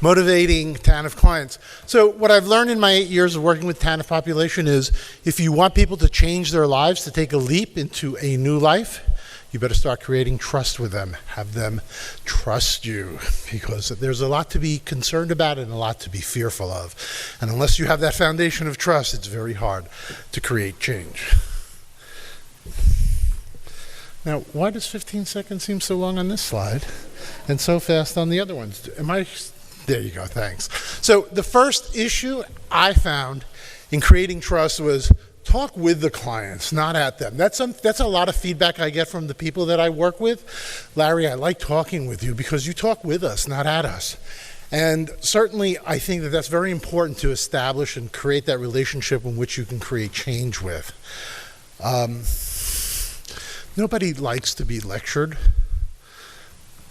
motivating TANF clients. So what I've learned in my 8 years of working with TANF population is if you want people to change their lives, to take a leap into a new life, you better start creating trust with them. Have them trust you, because there's a lot to be concerned about and a lot to be fearful of. And unless you have that foundation of trust, it's very hard to create change. Now, why does 15 seconds seem so long on this slide and so fast on the other ones? There you go, thanks. So the first issue I found in creating trust was talk with the clients, not at them. That's a lot of feedback I get from the people that I work with. Larry, I like talking with you because you talk with us, not at us. And certainly I think that that's very important to establish and create that relationship in which you can create change with. Nobody likes to be lectured.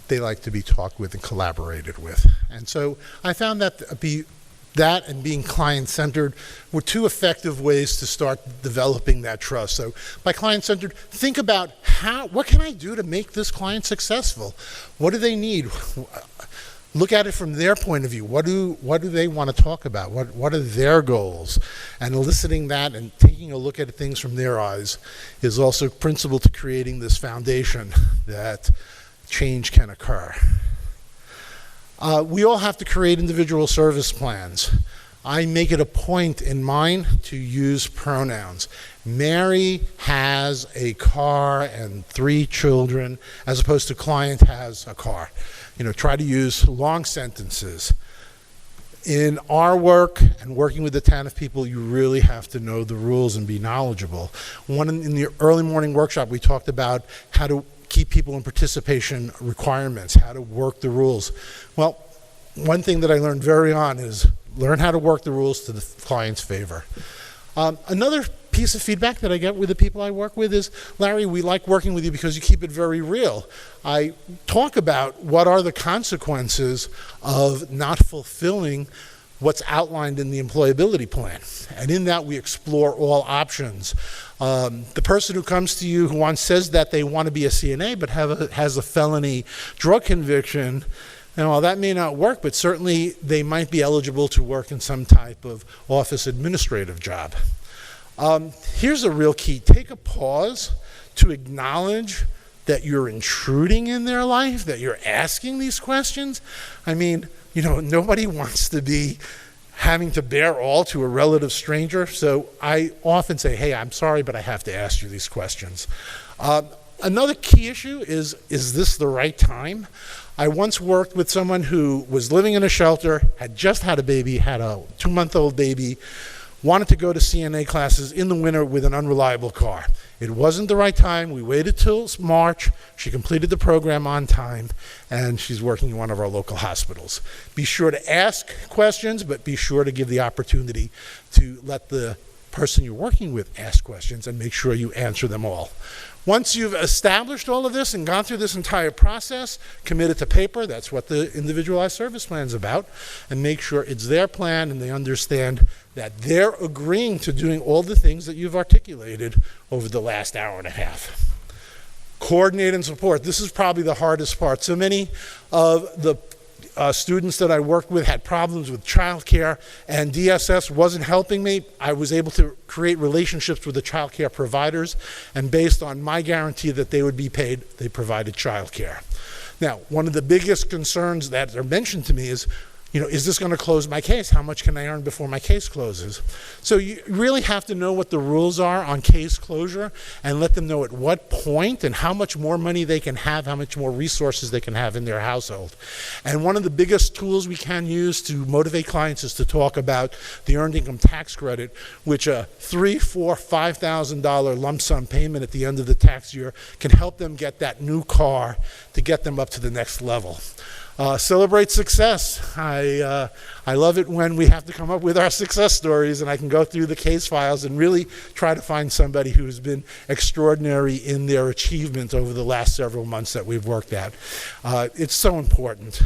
They like to be talked with and collaborated with. And so I found that and being client-centered were two effective ways to start developing that trust. So by client-centered, think about what can I do to make this client successful? What do they need? Look at it from their point of view. What do they want to talk about? What are their goals? And eliciting that and taking a look at things from their eyes is also principal to creating this foundation that change can occur. We all have to create individual service plans. I make it a point in mine to use pronouns. Mary has a car and 3 children, as opposed to client has a car. Try to use long sentences. In our work and working with the TANF people, you really have to know the rules and be knowledgeable. In the early morning workshop, we talked about how to keep people in participation requirements, how to work the rules. Well, one thing that I learned very on is learn how to work the rules to the client's favor. Another piece of feedback that I get with the people I work with is, Larry, we like working with you because you keep it very real. I talk about what are the consequences of not fulfilling what's outlined in the employability plan. And in that, we explore all options. The person who comes to you who says that they want to be a CNA but has a felony drug conviction, while that may not work, but certainly they might be eligible to work in some type of office administrative job. Here's a real key. Take a pause to acknowledge that you're intruding in their life, that you're asking these questions. Nobody wants to be having to bear all to a relative stranger. So I often say, hey, I'm sorry, but I have to ask you these questions. Another key issue is this the right time? I once worked with someone who was living in a shelter, had just had a baby, had a 2-month-old baby, wanted to go to CNA classes in the winter with an unreliable car. It wasn't the right time. We waited till March. She completed the program on time, and she's working in one of our local hospitals. Be sure to ask questions, but be sure to give the opportunity to let the person you're working with ask questions and make sure you answer them all. Once you've established all of this and gone through this entire process, commit it to paper. That's what the individualized service plan is about. And make sure it's their plan and they understand that they're agreeing to doing all the things that you've articulated over the last hour and a half. Coordinate and support. This is probably the hardest part. So many of the students that I worked with had problems with childcare, and DSS wasn't helping me. I was able to create relationships with the childcare providers, and based on my guarantee that they would be paid, they provided childcare. Now, one of the biggest concerns that are mentioned to me is, is this going to close my case? How much can I earn before my case closes? So you really have to know what the rules are on case closure and let them know at what point and how much more money they can have, how much more resources they can have in their household. And one of the biggest tools we can use to motivate clients is to talk about the earned income tax credit, which a $3,000, $4,000, $5,000 lump sum payment at the end of the tax year can help them get that new car to get them up to the next level. Celebrate success. I love it when we have to come up with our success stories and I can go through the case files and really try to find somebody who's been extraordinary in their achievement over the last several months that we've worked at. It's so important.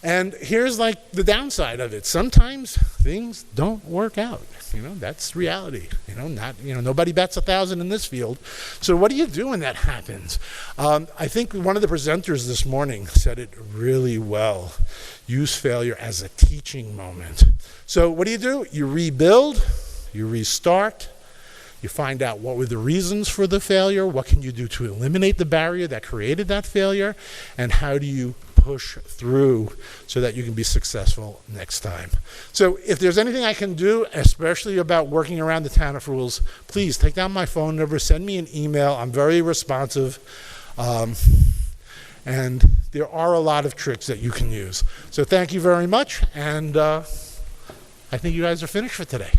And here's like the downside of it. Sometimes things don't work out. That's reality. Nobody bets 1,000 in this field. So what do you do when that happens? I think one of the presenters this morning said it really well. Use failure as a teaching moment. So what do? You rebuild, you restart, you find out what were the reasons for the failure, what can you do to eliminate the barrier that created that failure, and how do you push through so that you can be successful next time. So if there's anything I can do, especially about working around the TANF rules, please take down my phone number, send me an email. I'm very responsive. And there are a lot of tricks that you can use. So thank you very much, and I think you guys are finished for today.